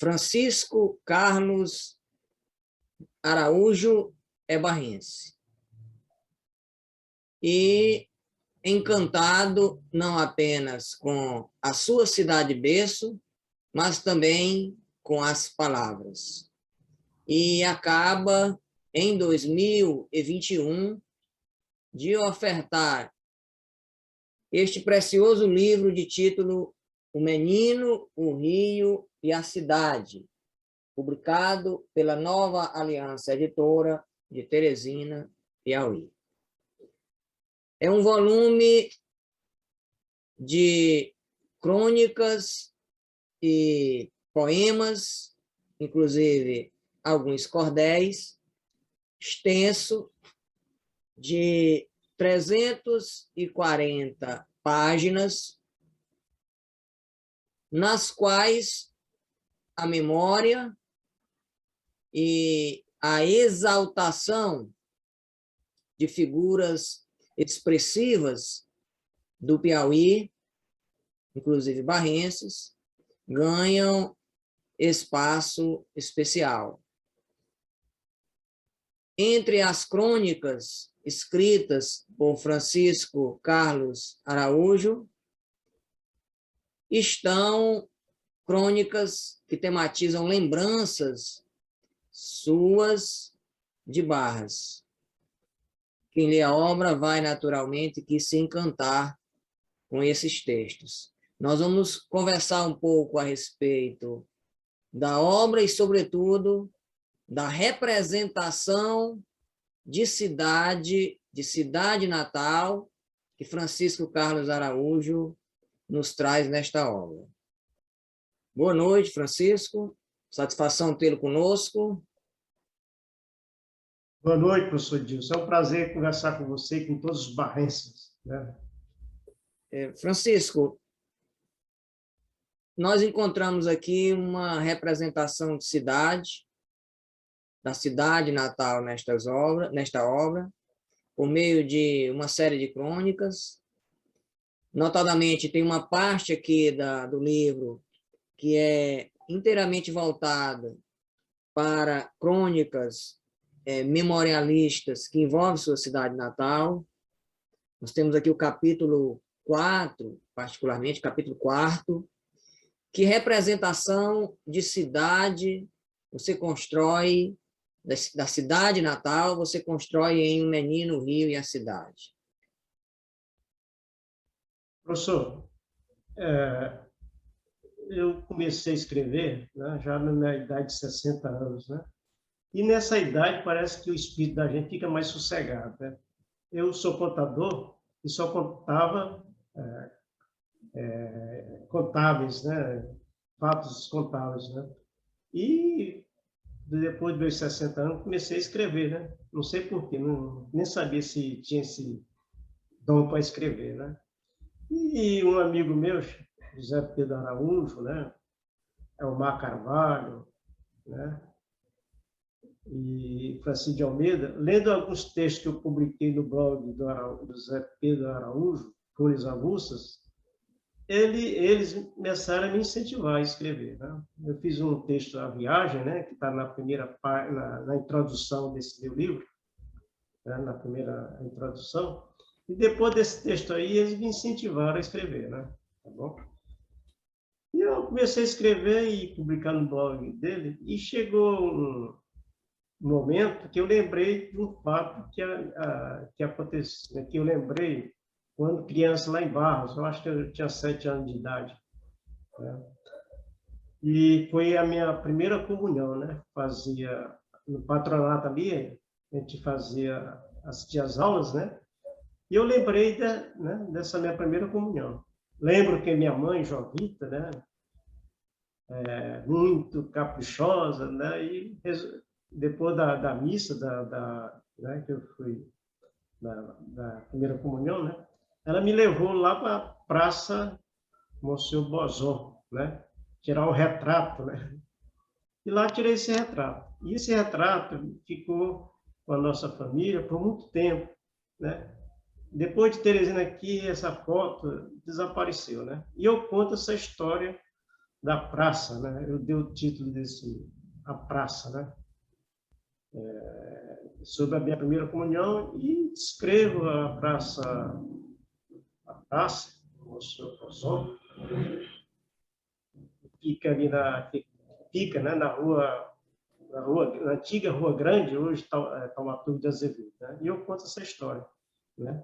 Francisco Carlos Araújo é barrense. E encantado não apenas com a sua cidade berço, mas também com as palavras. E acaba, em 2021, de ofertar este precioso livro de título O Menino, o Rio e a Cidade, publicado pela Nova Aliança Editora de Teresina, Piauí. É um volume de crônicas e poemas, inclusive alguns cordéis, extenso, de 340 páginas, nas quais a memória e a exaltação de figuras expressivas do Piauí, inclusive barrenses, ganham espaço especial. Entre as crônicas escritas por Francisco Carlos Araújo, estão crônicas que tematizam lembranças suas de Barras. Quem lê a obra vai naturalmente que se encantar com esses textos. Nós vamos conversar um pouco a respeito da obra e, sobretudo, da representação de cidade natal que Francisco Carlos Araújo nos traz nesta obra. Boa noite, Francisco. Satisfação tê-lo conosco. Boa noite, professor Dilson. É um prazer conversar com você e com todos os barrenses, né? Francisco, nós encontramos aqui uma representação de cidade, da cidade natal nesta obra, por meio de uma série de crônicas. Notadamente, tem uma parte aqui do livro que é inteiramente voltada para crônicas memorialistas que envolvem sua cidade natal. Nós temos aqui o capítulo 4, particularmente, capítulo 4, que representação de cidade você constrói, da cidade natal, você constrói em Um Menino, o Rio e a Cidade. Professor, eu comecei a escrever, né, já na minha idade de 60 anos, né? E nessa idade parece que o espírito da gente fica mais sossegado, né? Eu sou contador e só contava contábeis, né? Fatos contábeis, né? E depois dos meus 60 anos comecei a escrever, né? Não sei porquê, nem sabia se tinha esse dom para escrever, né? E um amigo meu, José Pedro Araújo, né? Elmar Carvalho, né? E Francisco de Almeida, lendo alguns textos que eu publiquei no blog do José Pedro Araújo, Folhas Avulsas, eles começaram a me incentivar a escrever, né? Eu fiz um texto, A Viagem, né? Que está na primeira página, na introdução desse meu livro, né? Na primeira introdução. E depois desse texto aí, eles me incentivaram a escrever, né? Tá bom? E eu comecei a escrever e publicar no blog dele, e chegou um momento que eu lembrei de um fato que aconteceu, que eu lembrei quando criança lá em Barros, eu acho que eu tinha 7 anos de idade, né? E foi a minha primeira comunhão, né? Fazia no patronato ali, a gente assistia às aulas, né? E eu lembrei né, dessa minha primeira comunhão. Lembro que minha mãe, Jovita, né? Muito caprichosa, né? E depois da missa, né, que eu fui da primeira comunhão, né? Ela me levou lá para a Praça Monsenhor Bozon, né? Tirar o retrato, né? E lá tirei esse retrato. E esse retrato ficou com a nossa família por muito tempo, né? Depois de Teresina aqui, essa foto desapareceu, né? E eu conto essa história da praça, né? Eu dei o título desse, A Praça, né? Sobre a minha primeira comunhão e escrevo o seu Poção, fica ali fica, né, na antiga Rua Grande, hoje Taumaturgo de Azevedo, né? E eu conto essa história, né?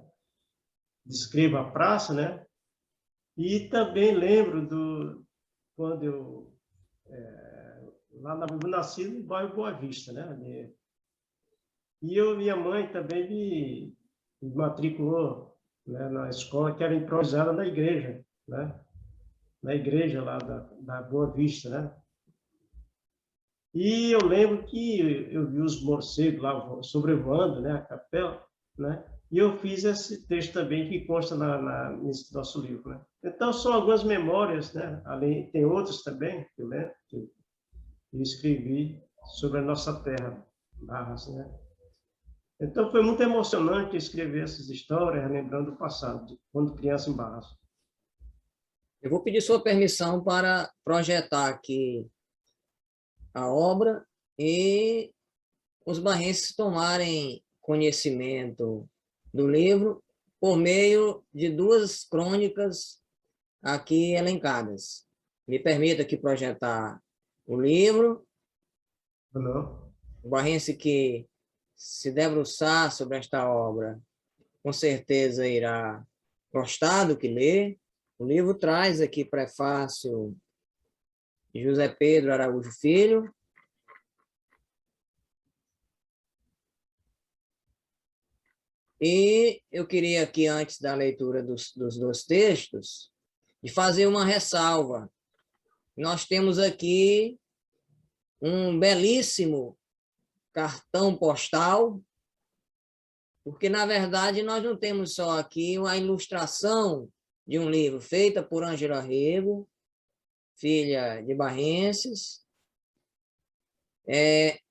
Descrevo a praça, né? E também lembro quando eu eu nasci no bairro Boa Vista, né? E minha mãe também me matriculou, né, na escola que era improvisada na igreja, né? Na igreja lá da Boa Vista, né? E eu lembro que eu vi os morcegos lá sobrevoando, né, a capela, né? E eu fiz esse texto também que consta nesse nosso livro, né? Então, são algumas memórias, né? Além, tem outros também que eu lembro, que eu escrevi sobre a nossa terra, Barras, né? Então, foi muito emocionante escrever essas histórias, lembrando o passado, de quando criança em Barras. Eu vou pedir sua permissão para projetar aqui a obra e os barrenses tomarem conhecimento do livro por meio de duas crônicas aqui elencadas. Me permita aqui projetar o livro. Não? O barrense que se debruçar sobre esta obra, com certeza irá gostar do que lê. O livro traz aqui prefácio de José Pedro Araújo Filho. E eu queria aqui, antes da leitura dos dois textos, de fazer uma ressalva. Nós temos aqui um belíssimo cartão postal, porque, na verdade, nós não temos só aqui uma ilustração de um livro feita por Ângela Rego, filha de barrenses,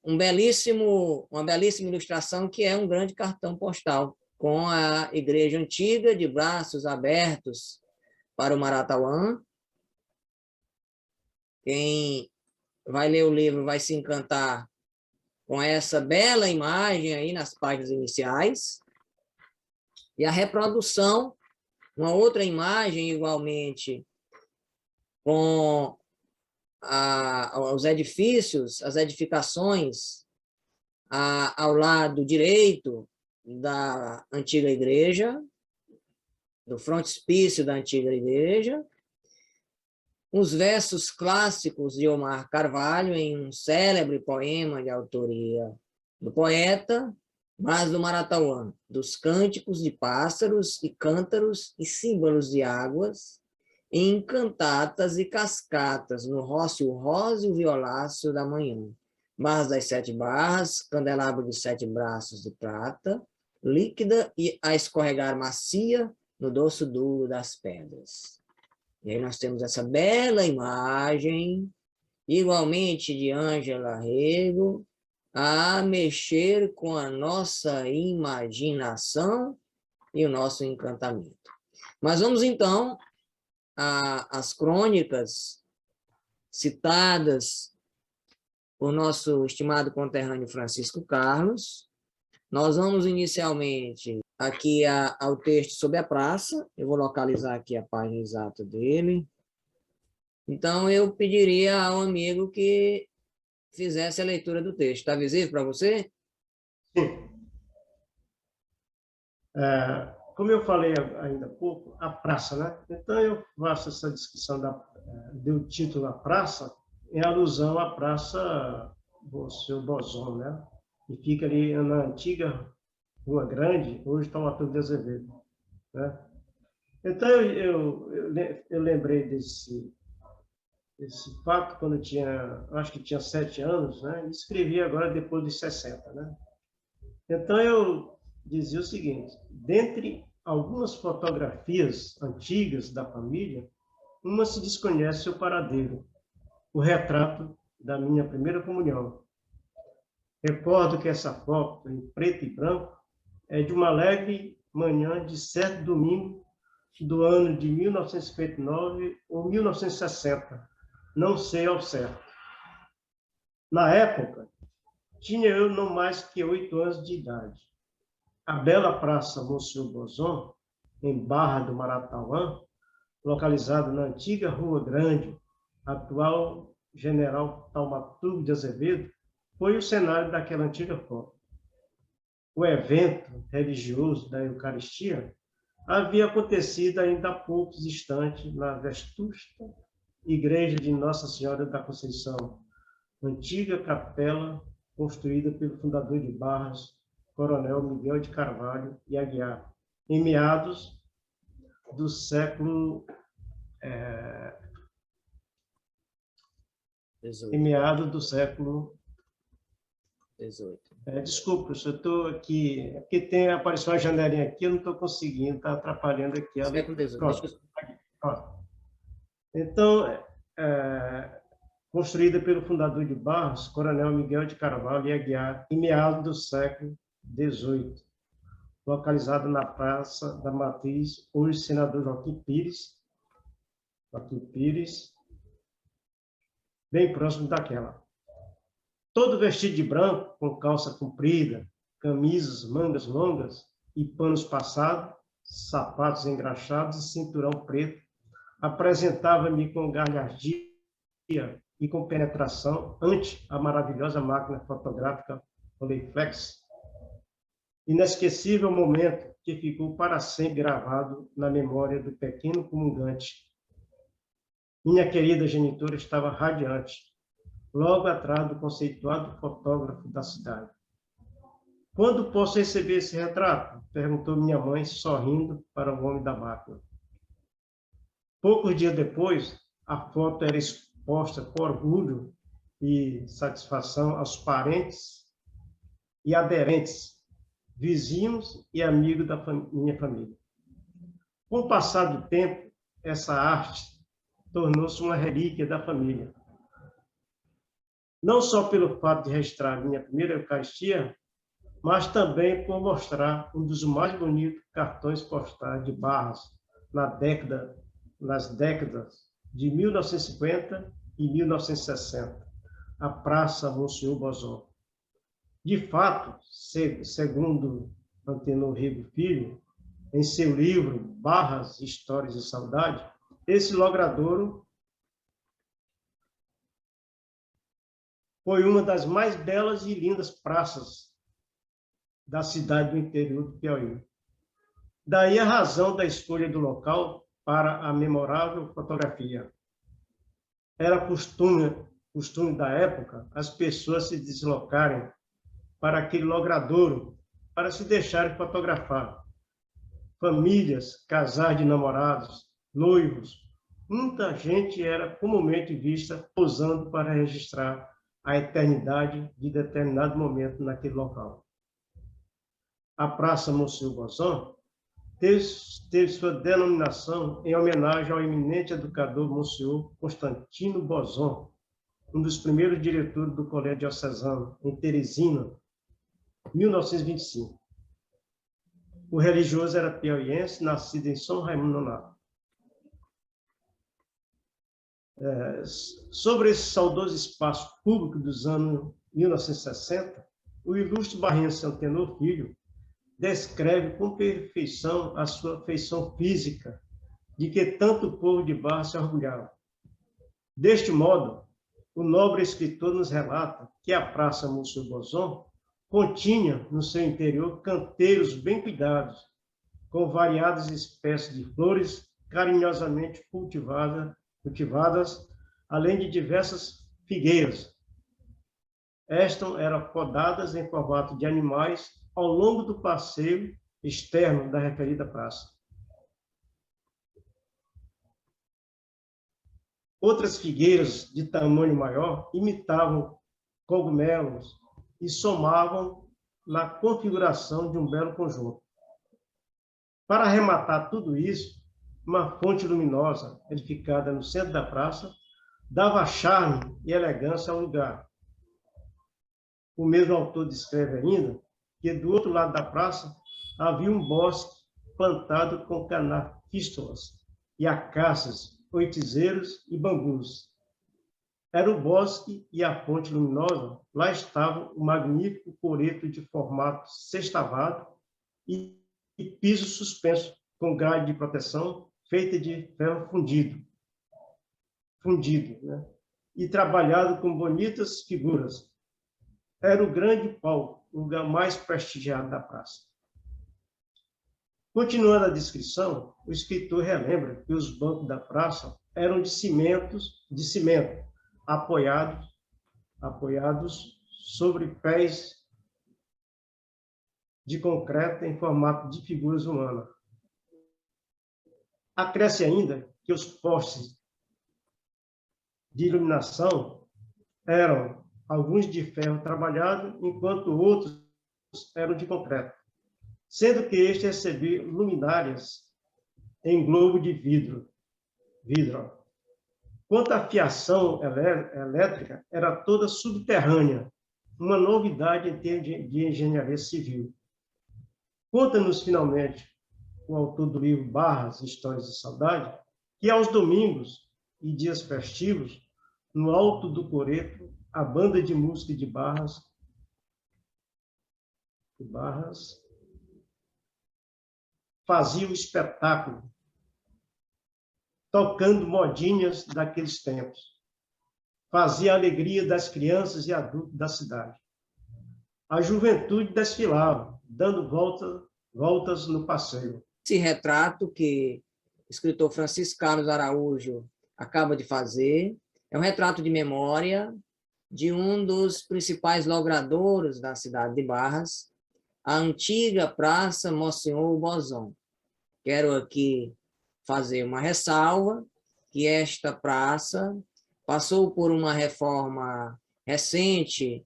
uma belíssima ilustração que é um grande cartão postal, com a igreja antiga de braços abertos para o Maratauã. Quem vai ler o livro vai se encantar com essa bela imagem aí nas páginas iniciais. E a reprodução, uma outra imagem igualmente com os edifícios, as edificações ao lado direito da antiga igreja, do frontispício da antiga igreja, os versos clássicos de Omar Carvalho em um célebre poema de autoria do poeta Brás do Maratauã, dos cânticos de pássaros e cântaros e símbolos de águas, em cantatas e cascatas, no rócio rosa e o violáceo da manhã. Barras das 7 barras, candelabro de 7 braços de prata, líquida e a escorregar macia no dorso duro das pedras. E aí nós temos essa bela imagem, igualmente de Ângela Rego, a mexer com a nossa imaginação e o nosso encantamento. Mas vamos, então, às crônicas citadas por nosso estimado conterrâneo Francisco Carlos. Nós vamos, inicialmente, aqui ao texto sobre a praça. Eu vou localizar aqui a página exata dele. Então, eu pediria ao amigo que fizesse a leitura do texto. Está visível para você? Sim. Como eu falei ainda há pouco, a praça, né? Então, eu faço essa descrição, deu título à praça, em alusão à praça do seu Bozon, né? E fica ali na antiga Rua Grande, hoje está o Taumaturgo de Azevedo, né? Então, eu lembrei desse fato quando acho que tinha 7 anos, né? E escrevi agora depois dos 60, né? Então, eu dizia o seguinte: dentre algumas fotografias antigas da família, uma se desconhece seu paradeiro, o retrato da minha primeira comunhão. Recordo que essa foto, em preto e branco, é de uma alegre manhã de certo domingo do ano de 1959 ou 1960, Não sei ao certo. Na época, tinha eu não mais que 8 anos de idade. A bela Praça Monsenhor Bozon, em Barra do Maratauã, localizada na antiga Rua Grande, atual General Taumaturgo de Azevedo, foi o cenário daquela antiga foto. O evento religioso da Eucaristia havia acontecido ainda há poucos instantes na vetusta Igreja de Nossa Senhora da Conceição, antiga capela construída pelo fundador de Barras, Coronel Miguel de Carvalho e Aguiar, em meados do século em meados do século 18. Desculpa, eu estou aqui, porque tem apareceu uma janelinha aqui, eu não estou conseguindo, está atrapalhando aqui. Século 18. Então, construída pelo fundador de Barros, Coronel Miguel de Carvalho e Aguiar, em meados do século XVIII, localizada na Praça da Matriz, hoje senador Joaquim Pires, bem próximo daquela. Todo vestido de branco, com calça comprida, camisas, mangas longas e panos passados, sapatos engraxados e cinturão preto, apresentava-me com galhardia e com penetração ante a maravilhosa máquina fotográfica Rolleiflex. Inesquecível momento que ficou para sempre gravado na memória do pequeno comungante. Minha querida genitora estava radiante, logo atrás do conceituado fotógrafo da cidade. Quando posso receber esse retrato? Perguntou minha mãe, sorrindo para o homem da máquina. Poucos dias depois, a foto era exposta com orgulho e satisfação aos parentes e aderentes, vizinhos e amigos da minha família. Com o passar do tempo, essa arte tornou-se uma relíquia da família. Não só pelo fato de registrar minha primeira Eucaristia, mas também por mostrar um dos mais bonitos cartões postais de Barras nas décadas de 1950 e 1960, a Praça Monsenhor Bozon. De fato, segundo Antenor Rego Filho, em seu livro Barras, Histórias e Saudade, esse logradouro foi uma das mais belas e lindas praças da cidade do interior do Piauí. Daí a razão da escolha do local para a memorável fotografia. Era costume da época as pessoas se deslocarem para aquele logradouro para se deixarem fotografar. Famílias, casais de namorados, noivos, muita gente era comumente vista posando para registrar a eternidade de determinado momento naquele local. A Praça Monsenhor Bozon teve sua denominação em homenagem ao eminente educador Monsenhor Constantino Bozon, um dos primeiros diretores do Colégio Diocesano, em Teresina, 1925. O religioso era piauiense, nascido em São Raimundo Nonato. Sobre esse saudoso espaço público dos anos 1960, o ilustre barrense Antenor Filho descreve com perfeição a sua feição física, de que tanto o povo de Barra se orgulhava. Deste modo, o nobre escritor nos relata que a Praça Monsenhor Bozon continha no seu interior canteiros bem cuidados, com variadas espécies de flores carinhosamente cultivadas, além de diversas figueiras. Estas eram podadas em formato de animais ao longo do passeio externo da referida praça. Outras figueiras de tamanho maior imitavam cogumelos e somavam na configuração de um belo conjunto. Para arrematar tudo isso, uma fonte luminosa, edificada no centro da praça, dava charme e elegância ao lugar. O mesmo autor descreve ainda que do outro lado da praça havia um bosque plantado com canafístolas e acácias, oitizeiros e bambus. era o bosque e a ponte luminosa. Lá estava o magnífico coreto de formato sextavado e piso suspenso com grade de proteção feita de ferro fundido, né? E trabalhado com bonitas figuras. Era o grande palco, o lugar mais prestigiado da praça. Continuando a descrição, o escritor relembra que os bancos da praça eram de cimento, apoiados sobre pés de concreto em formato de figuras humanas. Acresce ainda que os postes de iluminação eram alguns de ferro trabalhado, enquanto outros eram de concreto, sendo que este recebia luminárias em globo de vidro. Quanto à fiação elétrica, era toda subterrânea, uma novidade em termos de engenharia civil. Conta-nos, finalmente, o autor do livro Barras, Histórias de Saudade, que aos domingos e dias festivos, no alto do coreto, a banda de música de Barras fazia o espetáculo, tocando modinhas daqueles tempos. Fazia a alegria das crianças e adultos da cidade. A juventude desfilava, dando voltas no passeio. Esse retrato que o escritor Francisco Carlos Araújo acaba de fazer é um retrato de memória de um dos principais logradouros da cidade de Barras, a antiga Praça Monsenhor Bozon. Quero aqui fazer uma ressalva que esta praça passou por uma reforma recente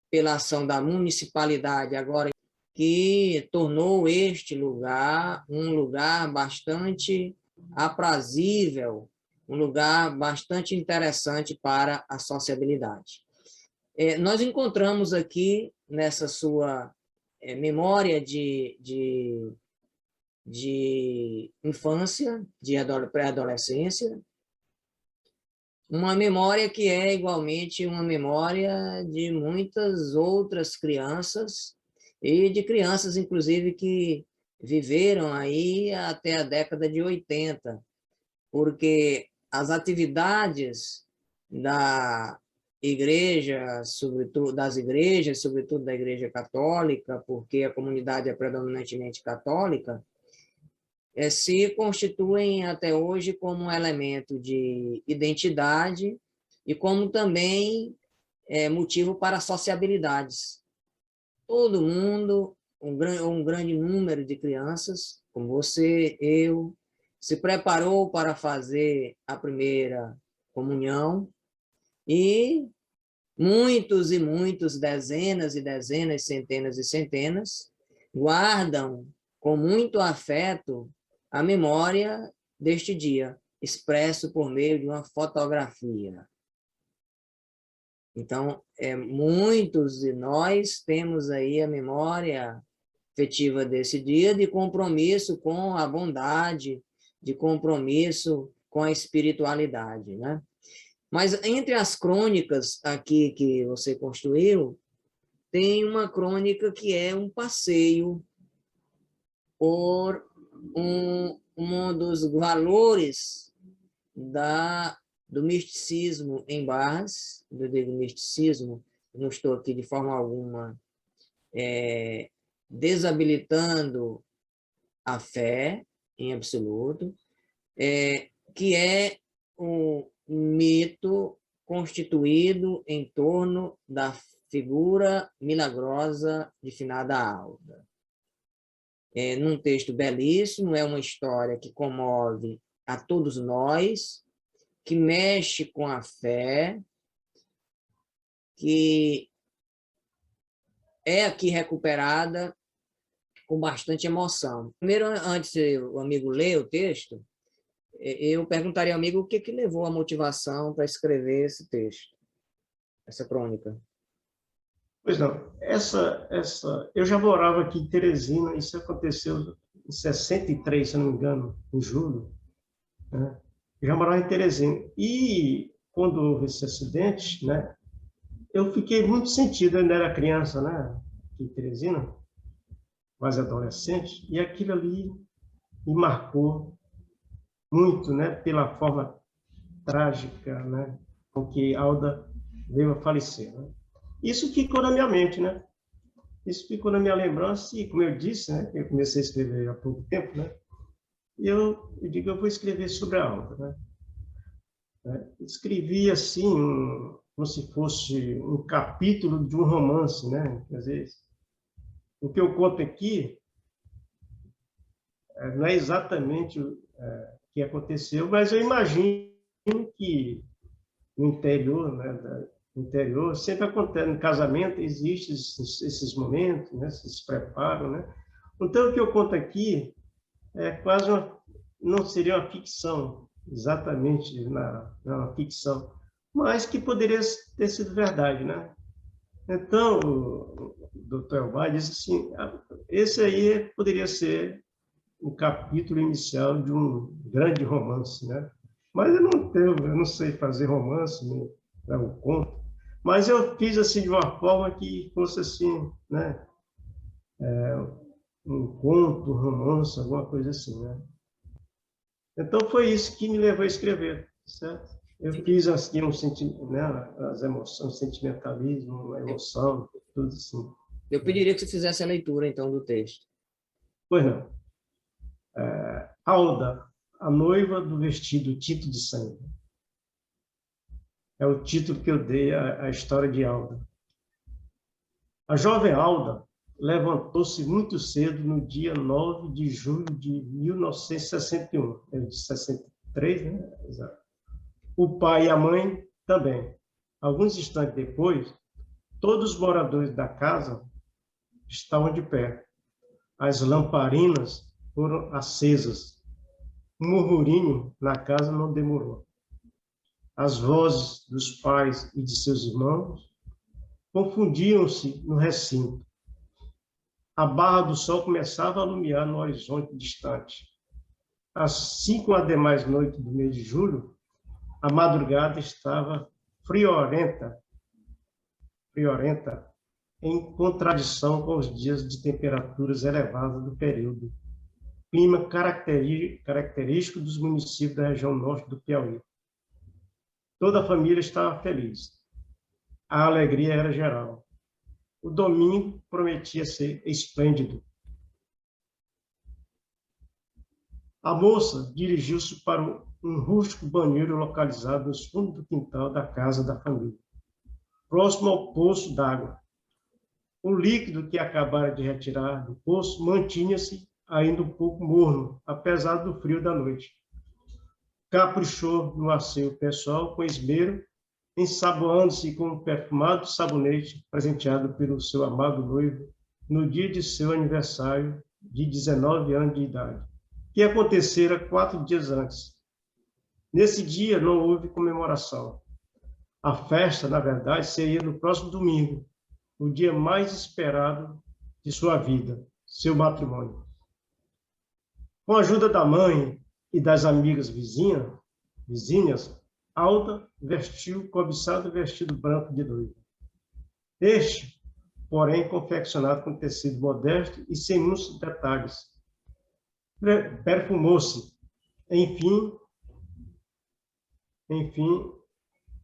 pela ação da municipalidade, agora que tornou este lugar um lugar bastante aprazível, um lugar bastante interessante para a sociabilidade. Nós encontramos aqui, nessa sua memória de infância, de pré-adolescência, uma memória que é igualmente uma memória de muitas outras crianças, e de crianças, inclusive, que viveram aí até a década de 80, porque as atividades da igreja, sobretudo das igrejas, sobretudo da Igreja Católica, porque a comunidade é predominantemente católica, se constituem até hoje como um elemento de identidade e como também motivo para sociabilidades. Todo mundo, um grande número de crianças, como você, eu, se preparou para fazer a primeira comunhão e muitos e muitos, dezenas e dezenas, centenas e centenas, guardam com muito afeto a memória deste dia, expresso por meio de uma fotografia. Então, muitos de nós temos aí a memória afetiva desse dia, de compromisso com a bondade, de compromisso com a espiritualidade, né? Mas entre as crônicas aqui que você construiu, tem uma crônica que é um passeio por um dos valores do misticismo em Barras, do misticismo, não estou aqui de forma alguma desabilitando a fé em absoluto, que é um mito constituído em torno da figura milagrosa de finada Alda. Num texto belíssimo, é uma história que comove a todos nós, que mexe com a fé, que é aqui recuperada com bastante emoção. Primeiro, antes o amigo ler o texto, eu perguntaria ao amigo o que levou a motivação para escrever esse texto, essa crônica. Pois não, eu já morava aqui em Teresina, isso aconteceu em 63, se não me engano, em julho, né? Eu já morava em Teresina. E quando houve esse acidente, né, eu fiquei muito sentido, eu ainda era criança, né, em Teresina, quase adolescente, e aquilo ali me marcou muito, né, pela forma trágica, né, com que Alda veio a falecer, né. Isso ficou na minha mente, né? Isso ficou na minha lembrança e, como eu disse, né, eu comecei a escrever há pouco tempo, né? E eu digo, eu vou escrever sobre a Alda, né? Escrevi assim, como se fosse um capítulo de um romance, né? Quer dizer, o que eu conto aqui não é exatamente o que aconteceu, mas eu imagino que no interior, né, no interior sempre acontece, no casamento existem esses momentos, né, esses preparos, né? Então, o que eu conto aqui é quase não seria uma ficção, exatamente na ficção, mas que poderia ter sido verdade, né? Então, o Dr. Elbar disse assim, esse aí poderia ser o capítulo inicial de um grande romance, né? Mas eu não sei fazer romance, né, o conto, mas eu fiz assim de uma forma que fosse assim, né? Um conto, um romance, alguma coisa assim, né? Então foi isso que me levou a escrever, certo? Eu fiz assim né, as emoções, o sentimentalismo, a emoção, tudo assim. Eu pediria que você fizesse a leitura, então, do texto. Pois não. Alda, a noiva do vestido tinto de sangue. É o título que eu dei à história de Alda. A jovem Alda levantou-se muito cedo no dia 9 de julho de 1961. Eu de 63, né? Exato. O pai e a mãe também. Alguns instantes depois, todos os moradores da casa estavam de pé. As lamparinas foram acesas. O murmurinho na casa não demorou. As vozes dos pais e de seus irmãos confundiam-se no recinto. A barra do sol começava a alumiar no horizonte distante. Assim como a demais noite do mês de julho, a madrugada estava friorenta, em contradição com os dias de temperaturas elevadas do período, clima característico dos municípios da região norte do Piauí. Toda a família estava feliz. A alegria era geral. O domingo prometia ser esplêndido. A moça dirigiu-se para um rústico banheiro localizado nos fundos do quintal da casa da família, próximo ao poço d'água. O líquido que acabara de retirar do poço mantinha-se ainda um pouco morno, apesar do frio da noite. Caprichou no asseio pessoal com esmero, ensaboando-se com um perfumado sabonete presenteado pelo seu amado noivo no dia de seu aniversário de 19 anos de idade, que acontecera 4 dias antes. Nesse dia não houve comemoração. A festa, na verdade, seria no próximo domingo, o dia mais esperado de sua vida, seu matrimônio. Com a ajuda da mãe e das amigas vizinhas, Alda vestiu o cobiçado vestido branco de noiva. Este, porém, confeccionado com tecido modesto e sem muitos detalhes. Perfumou-se. Enfim,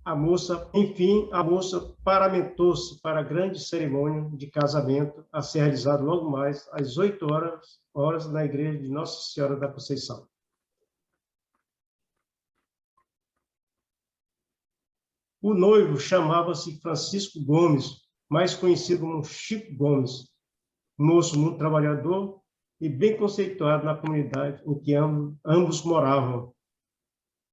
a moça paramentou-se para a grande cerimônia de casamento a ser realizada logo mais às 8 horas na igreja de Nossa Senhora da Conceição. O noivo chamava-se Francisco Gomes, mais conhecido como Chico Gomes, moço muito trabalhador e bem conceituado na comunidade em que ambos moravam.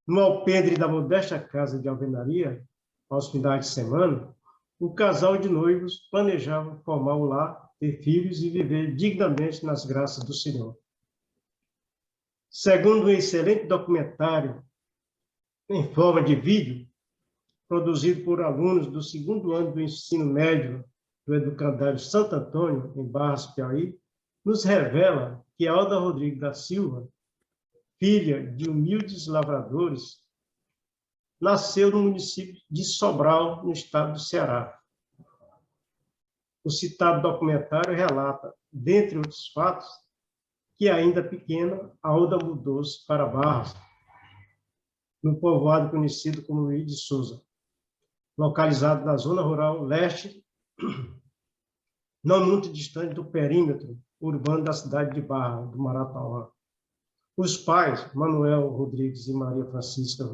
No alpendre da modesta casa de alvenaria, aos finais de semana, o casal de noivos planejava formar um lar, ter filhos e viver dignamente nas graças do Senhor. Segundo um excelente documentário em forma de vídeo, produzido por alunos do 2º ano do ensino médio do Educandário Santo Antônio, em Barras, Piauí, nos revela que Alda Rodrigues da Silva, filha de humildes lavradores, nasceu no município de Sobral, no estado do Ceará. O citado documentário relata, dentre outros fatos, que ainda pequena, Alda mudou-se para Barras, no povoado conhecido como Luiz de Souza, localizado na zona rural leste, não muito distante do perímetro urbano da cidade de Barra, do Maratauá. Os pais, Manuel Rodrigues e Maria Francisca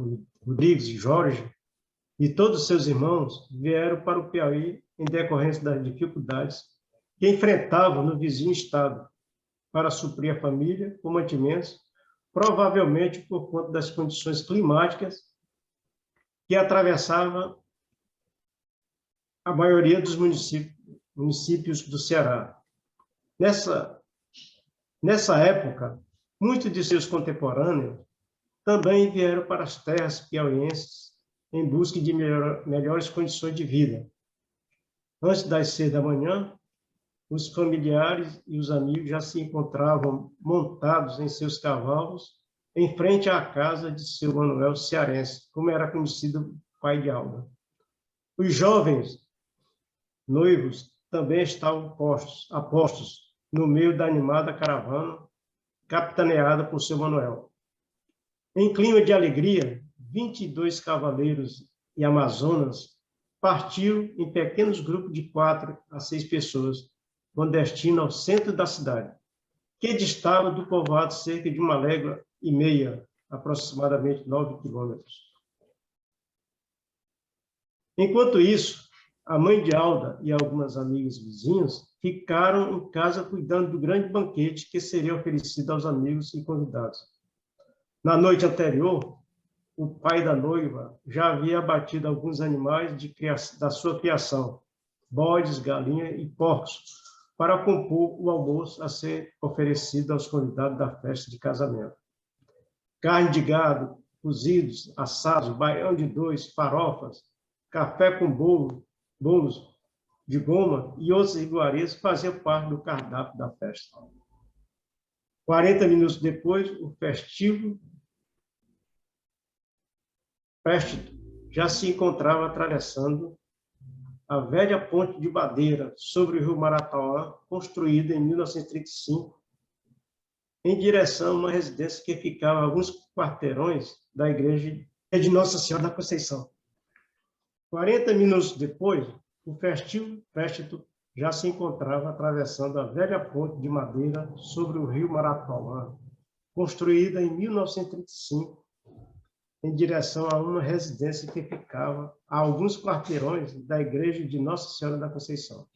Rodrigues e Jorge, e todos seus irmãos, vieram para o Piauí em decorrência das dificuldades que enfrentavam no vizinho estado para suprir a família com mantimentos, provavelmente por conta das condições climáticas que atravessavam a maioria dos municípios do Ceará. Nessa época, muitos de seus contemporâneos também vieram para as terras piauienses em busca de melhores condições de vida. Antes das 6 da manhã, os familiares e os amigos já se encontravam montados em seus cavalos em frente à casa de seu Manuel Cearense, como era conhecido o pai de Alda. Os jovens noivos também estavam apostos no meio da animada caravana, capitaneada por seu Manuel. Em clima de alegria, 22 cavaleiros e amazonas partiram em pequenos grupos de 4 a 6 pessoas, com destino ao centro da cidade, que distava do povoado cerca de 1,5 léguas, aproximadamente 9 quilômetros. Enquanto isso, a mãe de Alda e algumas amigas vizinhas ficaram em casa cuidando do grande banquete que seria oferecido aos amigos e convidados. Na noite anterior, o pai da noiva já havia abatido alguns animais da sua criação, bodes, galinhas e porcos, para compor o almoço a ser oferecido aos convidados da festa de casamento. Carne de gado, cozidos, assados, baião de dois, farofas, café com bolos de goma e outras iguarias faziam parte do cardápio da festa. 40 minutos depois, o festivo Préstito já se encontrava atravessando a velha ponte de madeira sobre o rio Maratauá, construída em 1935, em direção a uma residência que ficava a alguns quarteirões da igreja de Nossa Senhora da Conceição. 40 minutos depois, o festivo Préstito já se encontrava atravessando a velha ponte de madeira sobre o rio Maratauá, construída em 1935, em direção a uma residência que ficava a alguns quarteirões da igreja de Nossa Senhora da Conceição.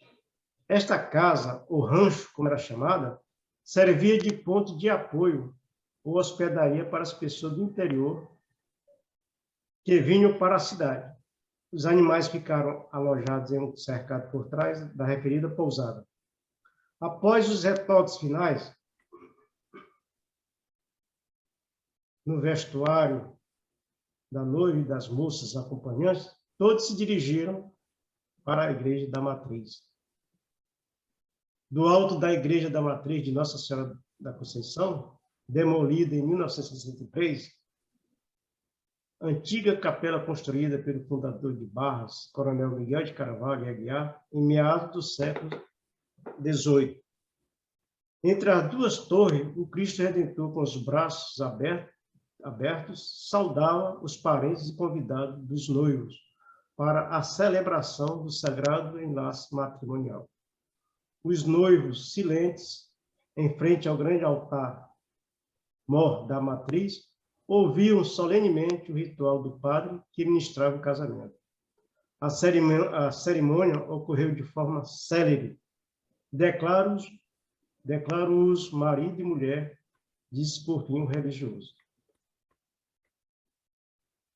Esta casa, ou rancho, como era chamada, servia de ponto de apoio ou hospedaria para as pessoas do interior que vinham para a cidade. Os animais ficaram alojados em um cercado por trás da referida pousada. Após os retoques finais, no vestuário da noiva e das moças acompanhantes, todos se dirigiram para a Igreja da Matriz. Do alto da Igreja da Matriz de Nossa Senhora da Conceição, demolida em 1963, antiga capela construída pelo fundador de Barras, Coronel Miguel de Carvalho e Aguiar, em meados do século XVIII. Entre as duas torres, o Cristo Redentor, com os braços abertos, saudava os parentes e convidados dos noivos para a celebração do sagrado enlace matrimonial. Os noivos, silentes, em frente ao grande altar-mor da matriz, ouviam solenemente o ritual do padre que ministrava o casamento. A cerimônia ocorreu de forma célere. Declaro-os marido e mulher, disse por fim o religioso.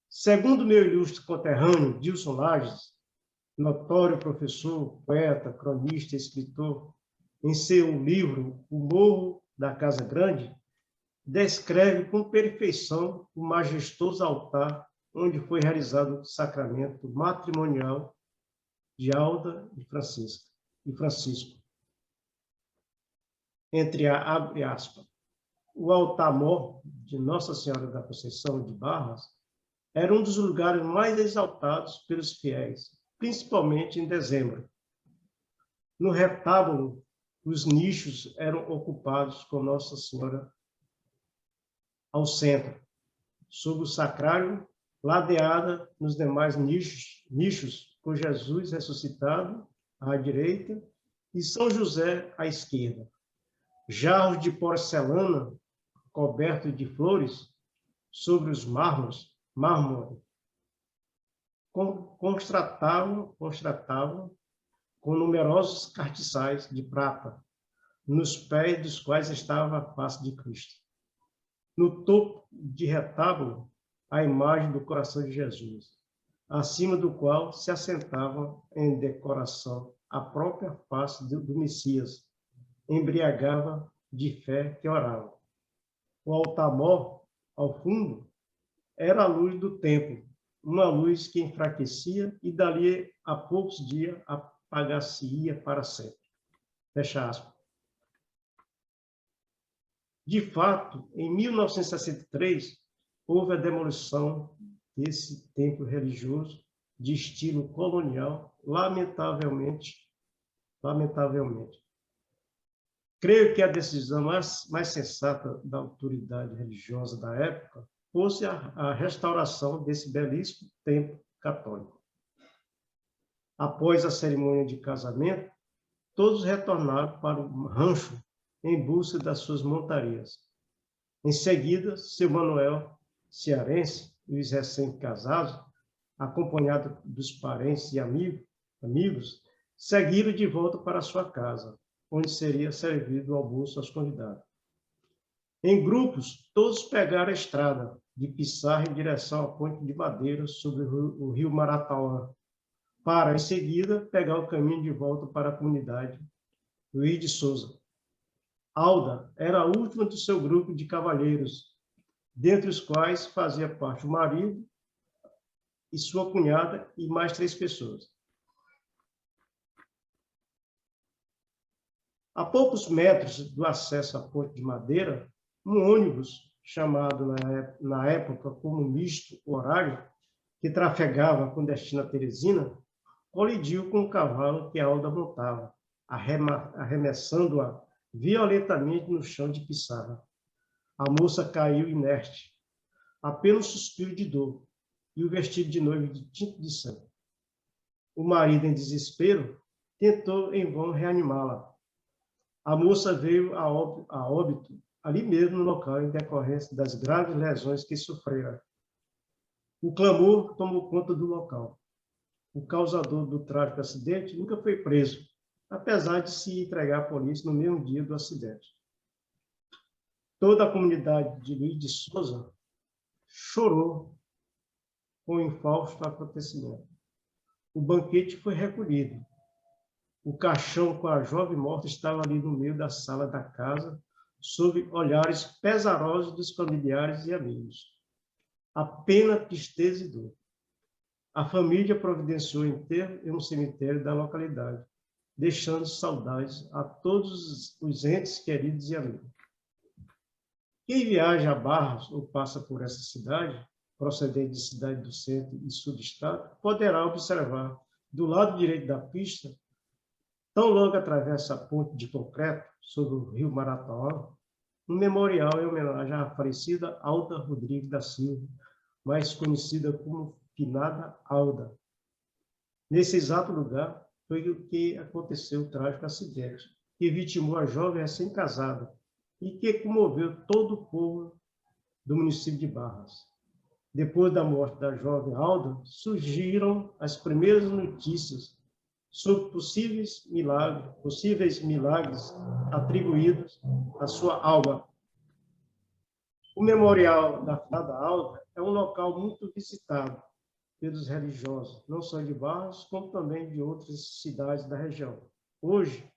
Segundo meu ilustre conterrâneo, Dilson Lages, notório professor, poeta, cronista e escritor, em seu livro O Morro da Casa Grande, descreve com perfeição o majestoso altar onde foi realizado o sacramento matrimonial de Alda e Francisco. Abre aspas, o altar-mor de Nossa Senhora da Conceição de Barras era um dos lugares mais exaltados pelos fiéis, principalmente em dezembro. No retábulo, os nichos eram ocupados com Nossa Senhora ao centro, sob o sacrário, ladeada nos demais nichos por Jesus ressuscitado à direita e São José à esquerda. Jarros de porcelana cobertos de flores sobre os mármore, constatavam com numerosos castiçais de prata, nos pés dos quais estava a face de Cristo. No topo de retábulo, a imagem do coração de Jesus, acima do qual se assentava em decoração a própria face do Messias, embriagava de fé que orava. O altar-mor, ao fundo, era a luz do templo, uma luz que enfraquecia e dali a poucos dias apagar-se-ia para sempre. Fecha aspas. De fato, em 1963, houve a demolição desse templo religioso de estilo colonial, lamentavelmente. Creio que a decisão mais sensata da autoridade religiosa da época fosse a restauração desse belíssimo templo católico. Após a cerimônia de casamento, todos retornaram para o rancho em busca das suas montarias. Em seguida, seu Manuel, cearense, e os recém-casados, acompanhado dos parentes e amigos, seguiram de volta para sua casa, onde seria servido o almoço aos convidados. Em grupos, todos pegaram a estrada de Pissarra em direção à ponte de madeira sobre o rio Maratauã, para, em seguida, pegar o caminho de volta para a comunidade Luiz de Souza. Alda era a última do seu grupo de cavalheiros, dentre os quais fazia parte o marido e sua cunhada e mais 3 pessoas. A poucos metros do acesso à ponte de madeira, um ônibus, chamado na época como misto horário, que trafegava com destino a Teresina, colidiu com o cavalo que Alda montava, arremessando-a violentamente no chão de Pissarra. A moça caiu inerte, apenas um suspiro de dor, e o vestido de noiva de tinta de sangue. O marido, em desespero, tentou em vão reanimá-la. A moça veio a óbito ali mesmo no local em decorrência das graves lesões que sofrera. O clamor tomou conta do local. O causador do trágico acidente nunca foi preso, apesar de se entregar à polícia no mesmo dia do acidente. Toda a comunidade de Luiz de Souza chorou com o infausto acontecimento. O banquete foi recolhido. O caixão com a jovem morta estava ali no meio da sala da casa, sob olhares pesarosos dos familiares e amigos. Apenas tristeza e dor. A família providenciou enterro em um cemitério da localidade, deixando saudades a todos os entes queridos e amigos. Quem viaja a Barras ou passa por essa cidade, procedente de cidade do centro e sul do estado, poderá observar, do lado direito da pista, tão logo atravessa a ponte de concreto sobre o rio Maratauã, um memorial em homenagem à falecida Alda Rodrigues da Silva, mais conhecida como Finada Alda. Nesse exato lugar foi o que aconteceu o trágico acidente, que vitimou a jovem recém-casada e que comoveu todo o povo do município de Barras. Depois da morte da jovem Alda, surgiram as primeiras notícias sobre possíveis milagres atribuídos à sua alma. O memorial da Finada Alda é um local muito visitado pelos religiosos, não só de Barros, como também de outras cidades da região. Hoje,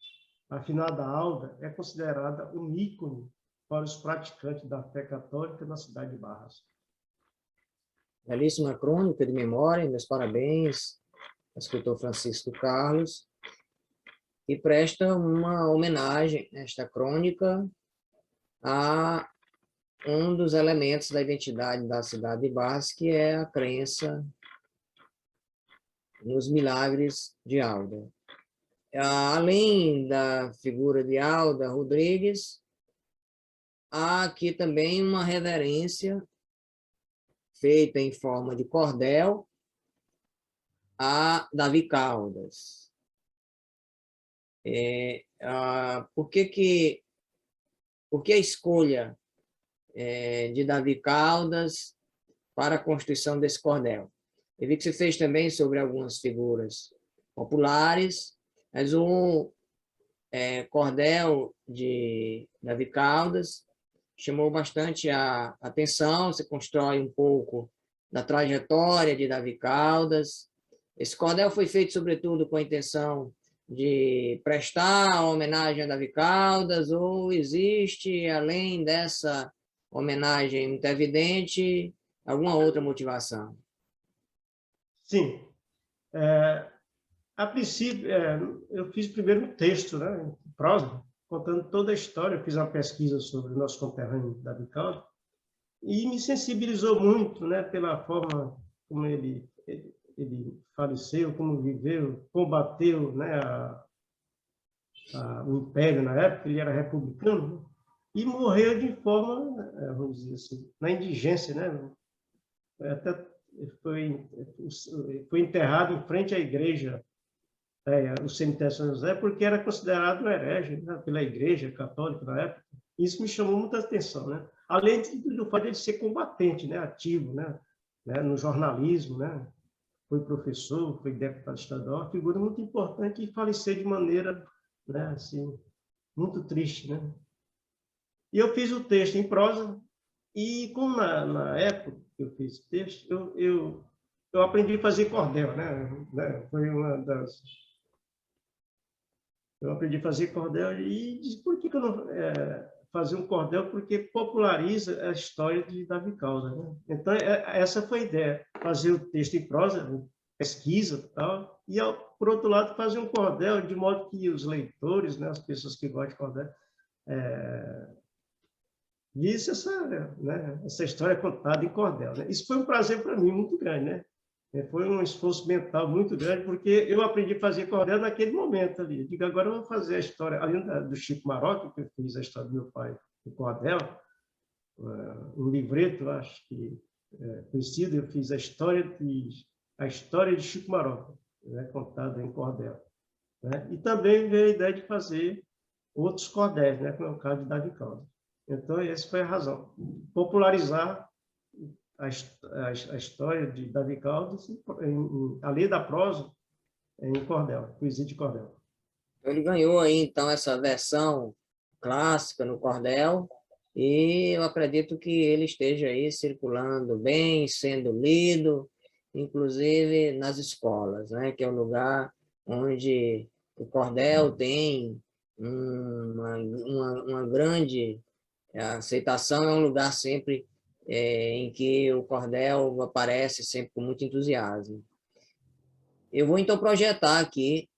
a Finada Alda é considerada um ícone para os praticantes da fé católica na cidade de Barras. Belíssima crônica de memória, meus parabéns ao escritor Francisco Carlos, e presta uma homenagem, esta crônica, a um dos elementos da identidade da cidade de Barras, que é a crença nos milagres de Alda. Além da figura de Alda Rodrigues, há aqui também uma reverência feita em forma de cordel a Davi Caldas. Por que a escolha de Davi Caldas para a constituição desse cordel? Eu vi que você fez também sobre algumas figuras populares, mas o cordel de Davi Caldas chamou bastante a atenção. Você constrói um pouco da trajetória de Davi Caldas. Esse cordel foi feito, sobretudo, com a intenção de prestar homenagem a Davi Caldas, ou existe, além dessa homenagem muito evidente, alguma outra motivação? Sim. A princípio, eu fiz primeiro um texto, né, prosa, contando toda a história. Eu fiz uma pesquisa sobre o nosso conterrâneo Davi Caldas e me sensibilizou muito, né, pela forma como ele faleceu, como viveu, combateu, né, o Império na época. Ele era republicano, né, e morreu de forma, vamos dizer assim, na indigência, né? Até foi enterrado em frente à igreja, o cemitério São José, porque era considerado um herege, né, pela igreja católica na época. Isso me chamou muita atenção, né? Além do fato de ele ser combatente, né, ativo, né, no jornalismo, né? Foi professor, foi deputado estadual, uma figura muito importante, e faleceu de maneira, né, assim, muito triste, né? E eu fiz o texto em prosa, e como na época que eu fiz o texto, eu aprendi a fazer cordel, né? Foi uma das... Eu aprendi a fazer cordel e disse, por que eu não fazer um cordel? Porque populariza a história de Davi Caldas, né? Então, essa foi a ideia, fazer o texto em prosa, pesquisa e tal, e, por outro lado, fazer um cordel, de modo que os leitores, né, as pessoas que gostam de cordel, vissem essa história contada em cordel, né? Isso foi um prazer para mim muito grande, né? Foi um esforço mental muito grande, porque eu aprendi a fazer cordel naquele momento ali. Eu digo, agora eu vou fazer a história, além do Chico Marocco, que eu fiz a história do meu pai, o cordel, um livreto, acho que conhecido, eu fiz a história de Chico Marocco, né, contada em cordel, né? E também veio a ideia de fazer outros cordéis, né, como é o caso de Davi Caldas. Então, essa foi a razão. Popularizar a história de Davi Caldas, além da prosa, em cordel, poesia de cordel. Ele ganhou aí, então, essa versão clássica no cordel, e eu acredito que ele esteja aí circulando bem, sendo lido, inclusive nas escolas, né, que é um lugar onde o cordel tem uma grande aceitação. É um lugar sempre em que o cordel aparece sempre com muito entusiasmo. Eu vou, então, projetar aqui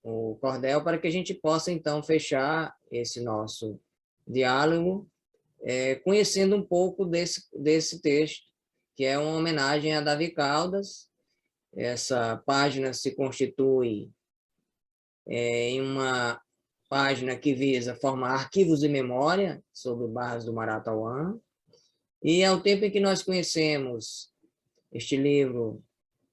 o cordel para que a gente possa, então, fechar esse nosso diálogo conhecendo um pouco desse texto, que é uma homenagem a Davi Caldas. Essa página se constitui em uma página que visa formar arquivos de memória sobre Barras do Maratauã, e ao tempo em que nós conhecemos este livro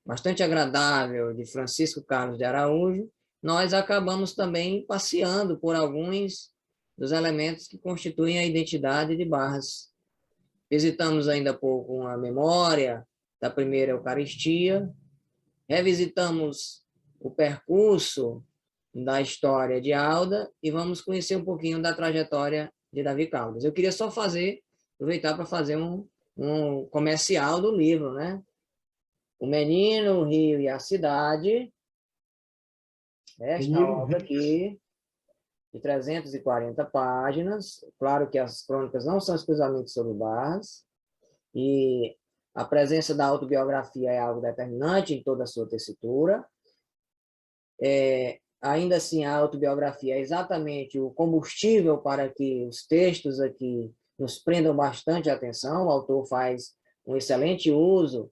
bastante agradável de Francisco Carlos de Araújo, nós acabamos também passeando por alguns dos elementos que constituem a identidade de Barras. Visitamos ainda há pouco uma memória da primeira Eucaristia, revisitamos o percurso da história de Alda e vamos conhecer um pouquinho da trajetória de Davi Caldas. Eu queria só aproveitar para fazer um comercial do livro, né? O Menino, o Rio e a Cidade, esta obra aqui, de 340 páginas. Claro que as crônicas não são exclusivamente sobre Barras, e a presença da autobiografia é algo determinante em toda a sua tessitura. Ainda assim, a autobiografia é exatamente o combustível para que os textos aqui nos prendam bastante atenção. O autor faz um excelente uso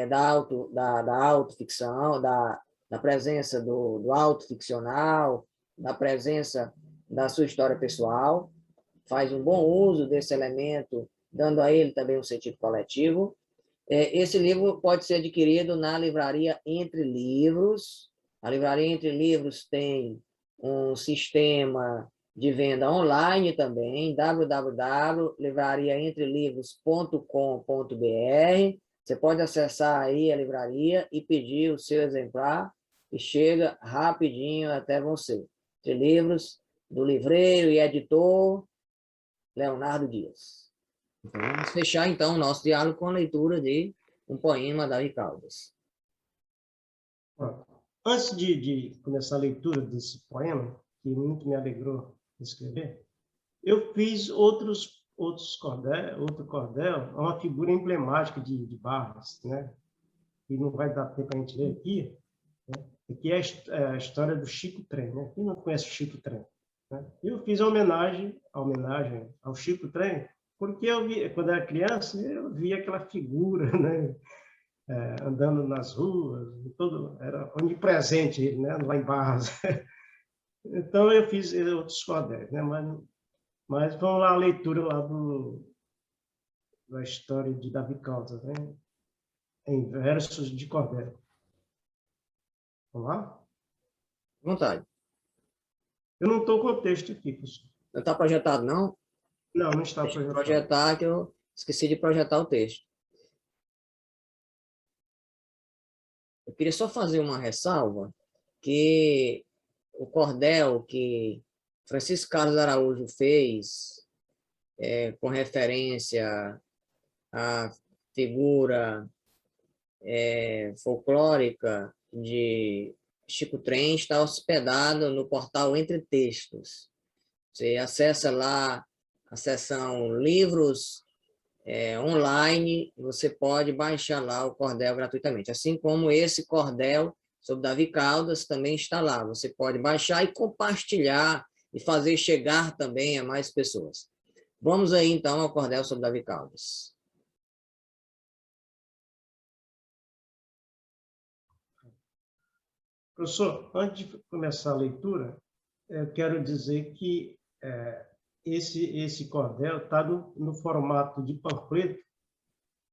da autoficção, da presença do autoficcional, da presença da sua história pessoal, faz um bom uso desse elemento, dando a ele também um sentido coletivo. Esse livro pode ser adquirido na livraria Entre Livros. A livraria Entre Livros tem um sistema de venda online também, www.livrariaentrelivros.com.br. Você pode acessar aí a livraria e pedir o seu exemplar, e chega rapidinho até você. Entre Livros, do livreiro e editor Leonardo Dias. Então, vamos fechar, então, o nosso diálogo com a leitura de um poema da Davi Caldas. Antes de começar a leitura desse poema, que muito me alegrou escrever, eu fiz outro cordel, uma figura emblemática de Barras, né? Que não vai dar tempo para a gente ler aqui, né? Que é a história do Chico Trem, né? Quem não conhece o Chico Trem? Né? Eu fiz a homenagem ao Chico Trem, porque quando era criança, eu via aquela figura, né? Andando nas ruas, era onipresente ele, né? Lá em Barras. Então, eu fiz outros cordéis, né? Mas vamos lá, a leitura lá da história de Davi Caldas, né? Em versos de cordel. Vamos lá? À vontade. Eu não estou com o texto aqui, professor. Não está projetado, não? Não, não está Deixa eu projetado. projetar, que eu esqueci de projetar o texto. Eu queria só fazer uma ressalva, que o cordel que Francisco Carlos Araújo fez, com referência à figura folclórica de Chico Trem, está hospedado no portal Entre Textos. Você acessa lá a seção Livros online, você pode baixar lá o cordel gratuitamente. Assim como esse cordel sobre Davi Caldas também está lá. Você pode baixar e compartilhar e fazer chegar também a mais pessoas. Vamos aí, então, ao cordel sobre Davi Caldas. Professor, antes de começar a leitura, eu quero dizer que esse cordel está no formato de panfleto,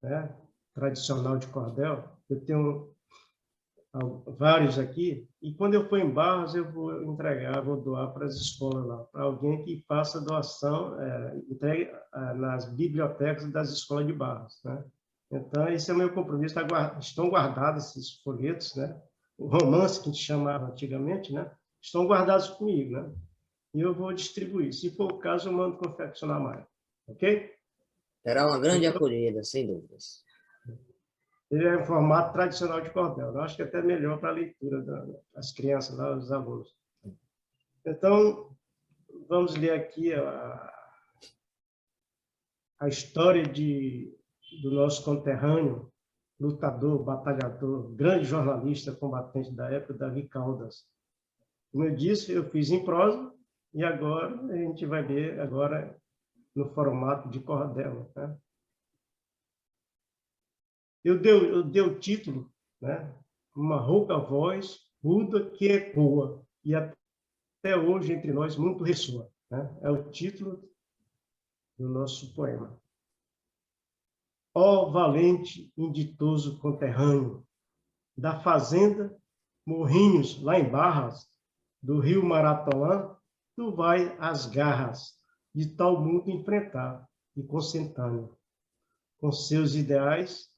né? Tradicional de cordel. Eu tenho vários aqui, e quando eu for em Barras, eu vou entregar, vou doar para as escolas lá, para alguém que faça doação, entregue nas bibliotecas das escolas de Barras, né? Então, esse é o meu compromisso. Estão guardados esses folhetos, né? O romance que a gente chamava antigamente, né? Estão guardados comigo, né? E eu vou distribuir. Se for o caso, eu mando confeccionar mais. Ok? Terá uma grande acolhida, sem dúvidas. Ele é em formato tradicional de cordel. Eu acho que é até melhor para a leitura das crianças, dos alunos. Então, vamos ler aqui a história do nosso conterrâneo, lutador, batalhador, grande jornalista, combatente da época, Davi Caldas. Como eu disse, eu fiz em prosa, e agora a gente vai ler agora no formato de cordel, né? Eu dei o título, né? Uma rouca voz muda que ecoa, e até hoje entre nós muito ressoa, né? É o título do nosso poema. Ó valente, inditoso conterrâneo, da fazenda Morrinhos, lá em Barras, do rio Maratonã, tu vai às garras de tal mundo enfrentar e consentâneo. Com seus ideais,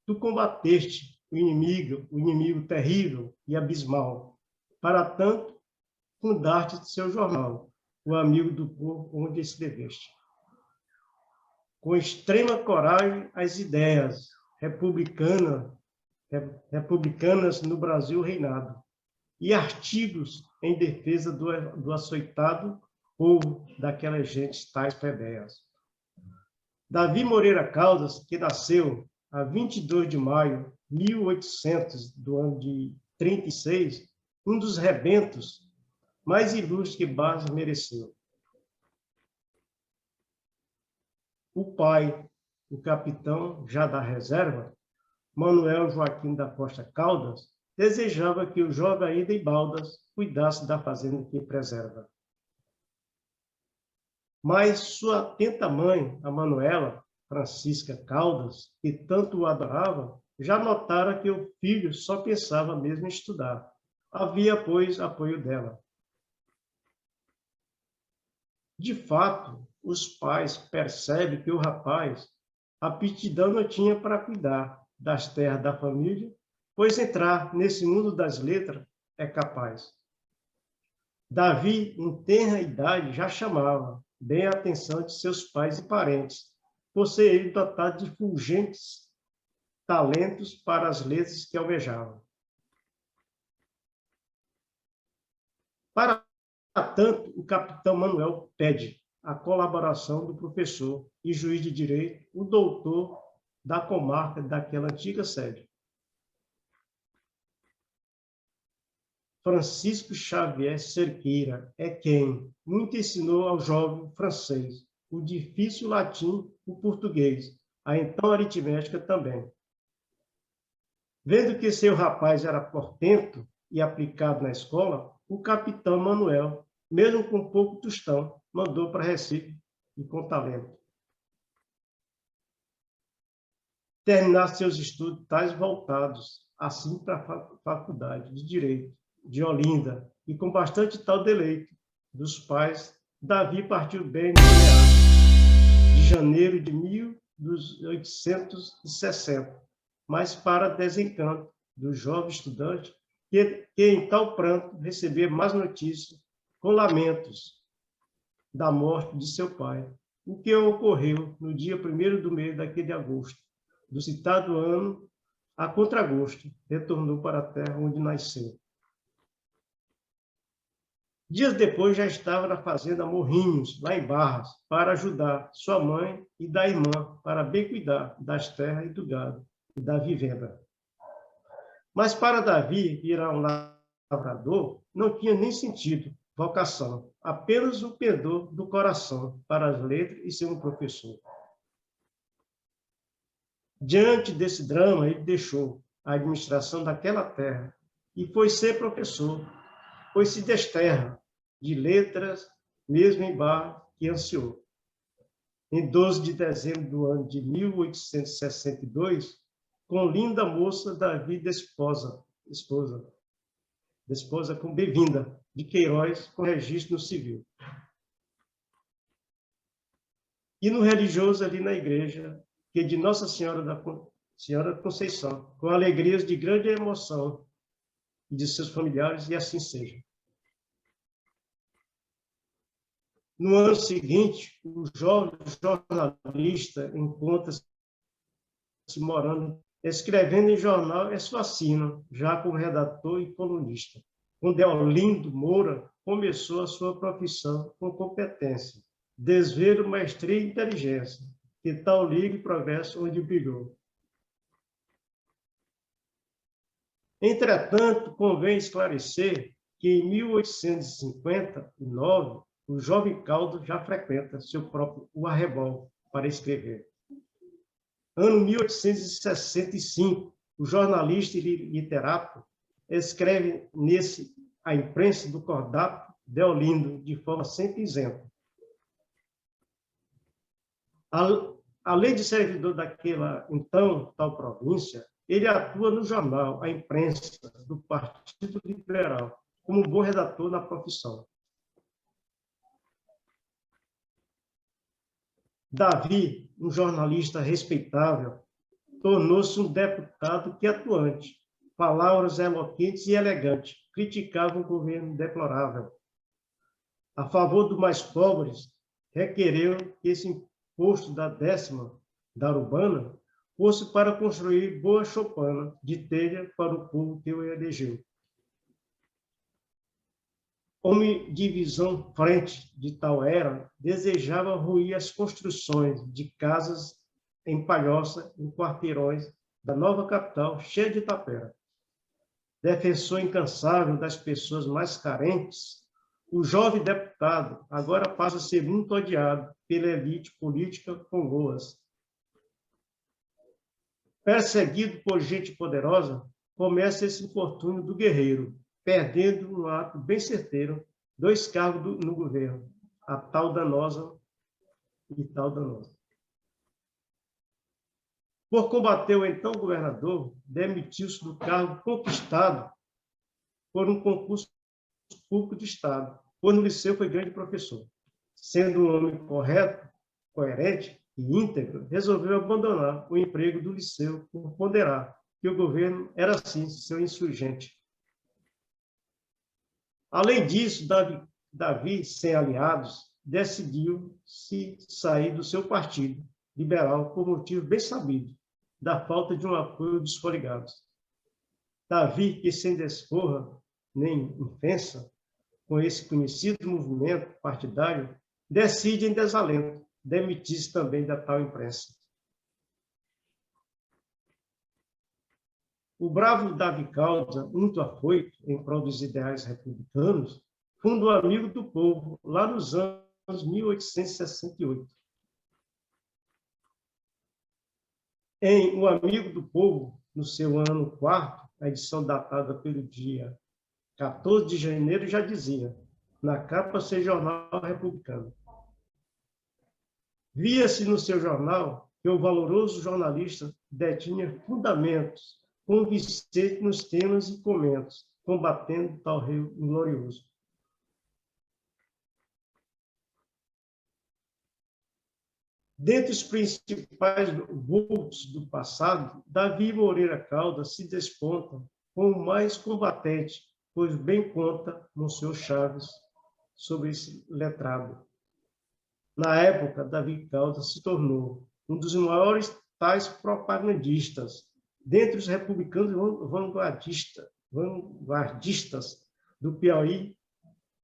tu combateste o inimigo terrível e abismal. Para tanto, fundaste seu jornal, o amigo do povo onde escreveste. Com extrema coragem, as ideias republicanas no Brasil reinado, e artigos em defesa do açoitado povo daquelas gentes tais plebeias. Davi Moreira Caldas, que nasceu a 22 de maio de 1800, do ano de 36, um dos rebentos mais ilustres que Barras mereceu. O pai, o capitão já da reserva, Manuel Joaquim da Costa Caldas, desejava que o jovem Aida e Baldas cuidasse da fazenda que preserva. Mas sua atenta mãe, a Manuela Francisca Caldas, que tanto o adorava, já notara que o filho só pensava mesmo em estudar. Havia, pois, apoio dela. De fato, os pais percebem que o rapaz aptidão não tinha para cuidar das terras da família, pois entrar nesse mundo das letras é capaz. Davi, em tenra idade, já chamava bem a atenção de seus pais e parentes, por ser ele dotado de fulgentes talentos para as letras que almejava. Para tanto, o capitão Manuel pede a colaboração do professor e juiz de direito, o doutor da comarca daquela antiga sede. Francisco Xavier Cerqueira é quem muito ensinou ao jovem francês o difícil latim, o português, a então aritmética também. Vendo que seu rapaz era portento e aplicado na escola, o capitão Manuel, mesmo com pouco tostão, mandou para Recife e com talento. Terminar seus estudos tais voltados, assim para a faculdade de Direito de Olinda, e com bastante tal deleite dos pais, Davi partiu bem no meados de janeiro de 1860, mas para desencanto do jovem estudante, que em tal pranto recebia mais notícias, com lamentos, da morte de seu pai, o que ocorreu no dia 1º do mês daquele agosto, do citado ano, a contragosto, retornou para a terra onde nasceu. Dias depois já estava na fazenda Morrinhos, lá em Barras, para ajudar sua mãe e da irmã, para bem cuidar das terras e do gado e da vivenda. Mas para Davi virar um lavrador, não tinha nem sentido, vocação, apenas o pendor do coração para as letras e ser um professor. Diante desse drama, ele deixou a administração daquela terra e foi ser professor, pois se desterra de letras, mesmo em Barra, que ansiou. Em 12 de dezembro do ano de 1862, com linda moça, Davi desposa com Bevinda, de Queiroz, com registro no civil. E no religioso ali na igreja, que de Nossa Senhora Conceição, com alegrias de grande emoção de seus familiares, e assim seja. No ano seguinte, o jovem jornalista encontra-se morando, escrevendo em jornal Eswacina, já como redator e colunista. Com Deolindo Moura, começou a sua profissão com competência, desvelo, maestria e inteligência, que tal liga e progresso onde brilhou. Entretanto, convém esclarecer que em 1859, o jovem Caldas já frequenta seu próprio arrebol para escrever. Ano 1865, o jornalista e literato escreve nesse a imprensa do Cordato Deolindo, de forma sempre isenta. Além de servidor daquela, então, tal província, ele atua no jornal, a imprensa do Partido Liberal, como bom redator na profissão. Davi, um jornalista respeitável, tornou-se um deputado que atuante, palavras eloquentes e elegantes, criticava o governo deplorável. A favor dos mais pobres, requereu que esse imposto da 10ª da urbana fosse para construir boa choupana de telha para o povo que o elegeu. Homem de visão frente de tal era, desejava ruir as construções de casas em Palhoça, em quarteirões da nova capital, cheia de tapera. Defensor incansável das pessoas mais carentes, O jovem deputado agora passa a ser muito odiado pela elite política com loas. Perseguido por gente poderosa, começa esse infortúnio do guerreiro, perdendo um ato bem certeiro 2 cargos no governo, a tal danosa e tal danosa. Por combater o então governador, demitiu-se do cargo conquistado por um concurso público de Estado, pois no liceu foi grande professor. Sendo um homem correto, coerente e íntegro, resolveu abandonar o emprego do liceu por ponderar que o governo era, sim, seu insurgente. Além disso, Davi, sem aliados, decidiu se sair do seu partido liberal por motivo bem sabido, da falta de um apoio dos coligados. Davi, que sem desforra nem ofensa, com esse conhecido movimento partidário, decide em desalento demitir-se também da tal imprensa. O bravo Davi Caldas, muito afoito em prol dos ideais republicanos, funda o Amigo do Povo, lá nos anos 1868. Em O Amigo do Povo, no seu ano 4º, a edição datada pelo dia 14 de janeiro, já dizia, na capa ser jornal republicano. Via-se no seu jornal que o valoroso jornalista detinha fundamentos convincentes nos temas e comentos, combatendo tal rei glorioso. Dentre os principais vultos do passado, Davi Moreira Caldas se desponta como o mais combatente, pois bem conta Monsenhor Chaves sobre esse letrado. Na época, Davi Caldas se tornou um dos maiores tais propagandistas, dentre os republicanos vanguardistas do Piauí,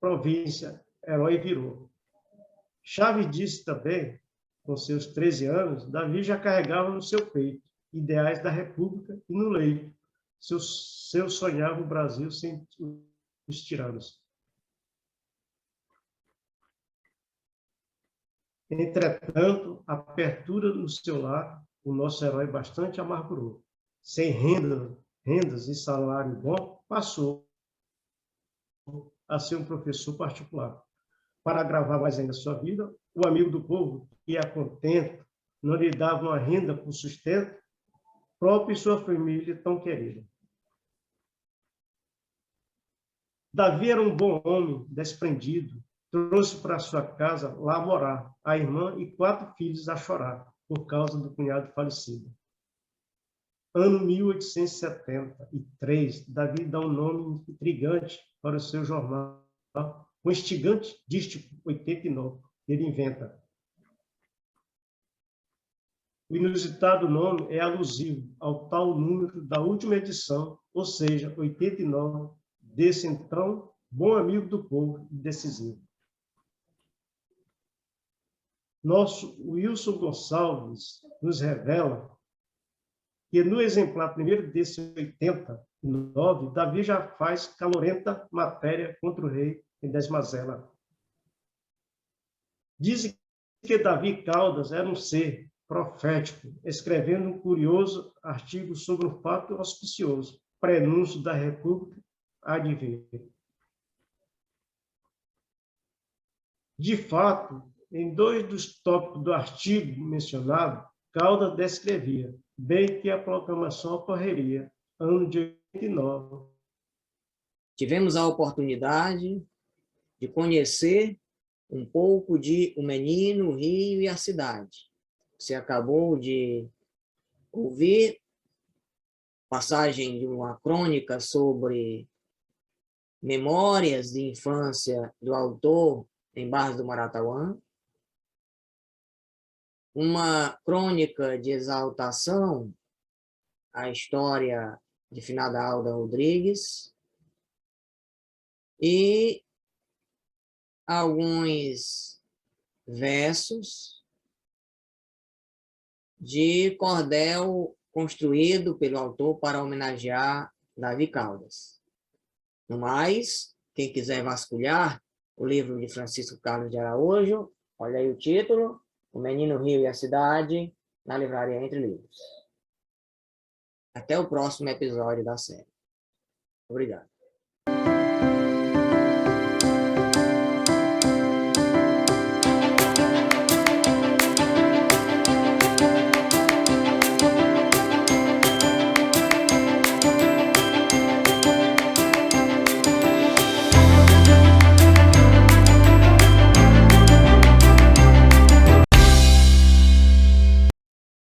província, herói virou. Chaves disse também, com seus 13 anos, Davi já carregava no seu peito ideais da República e no leito seu sonhava o Brasil sem os tiranos. Entretanto, a apertura no seu lar, o nosso herói bastante amargurou. Sem rendas e salário bom, passou a ser um professor particular. Para agravar mais ainda a sua vida, o amigo do povo, que a contento, não lhe dava uma renda por sustento, próprio e sua família tão querida. Davi era um bom homem, desprendido, trouxe para sua casa lá morar a irmã e 4 filhos a chorar, por causa do cunhado falecido. Ano 1873, Davi dá um nome intrigante para o seu jornal, o instigante dístico 89. Ele inventa. O inusitado nome é alusivo ao tal número da última edição, ou seja, 89, desse então bom amigo do povo e decisivo. Nosso Wilson Gonçalves nos revela que no exemplar primeiro desse 89, Davi já faz calorenta matéria contra o rei em Desmazela. Dizem que Davi Caldas era um ser profético, escrevendo um curioso artigo sobre um fato auspicioso, prenúncio da República há de vir. De fato, em 2 dos tópicos do artigo mencionado, Caldas descrevia bem que a proclamação ocorreria ano de 89. Tivemos a oportunidade de conhecer um pouco de O Menino, o Rio e a Cidade. Você acabou de ouvir passagem de uma crônica sobre memórias de infância do autor em Barras do Maratauã, uma crônica de exaltação à história de finada Alda Rodrigues e alguns versos de cordel construído pelo autor para homenagear Davi Caldas. No mais, quem quiser vasculhar, o livro de Francisco Carlos de Araújo. Olha aí o título, O Menino Rio e a Cidade, na Livraria Entre Livros. Até o próximo episódio da série. Obrigado.